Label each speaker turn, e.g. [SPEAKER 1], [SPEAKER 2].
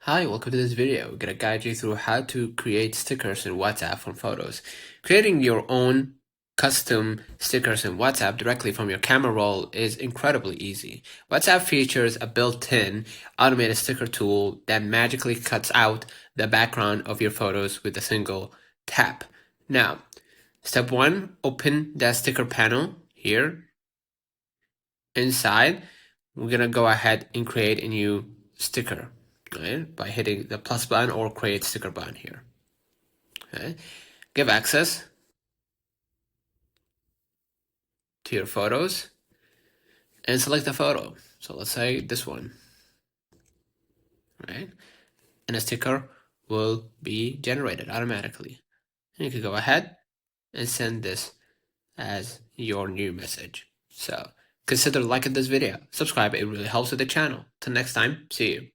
[SPEAKER 1] Hi, welcome to this video. We're gonna guide you through how to create stickers in WhatsApp from photos. Creating your own custom stickers in WhatsApp directly from your camera roll is incredibly easy. WhatsApp features a built-in automated sticker tool that magically cuts out the background of your photos with a single tap. Now, step 1, open the sticker panel here. Inside, we're gonna go ahead and create a new sticker. Right, by hitting the plus button or create sticker button here. Okay. Give access to your photos and select the photo. So let's say this one, right? And a sticker will be generated automatically. And you can go ahead and send this as your new message. So consider liking this video, subscribe, it really helps with the channel. Till next time, see you.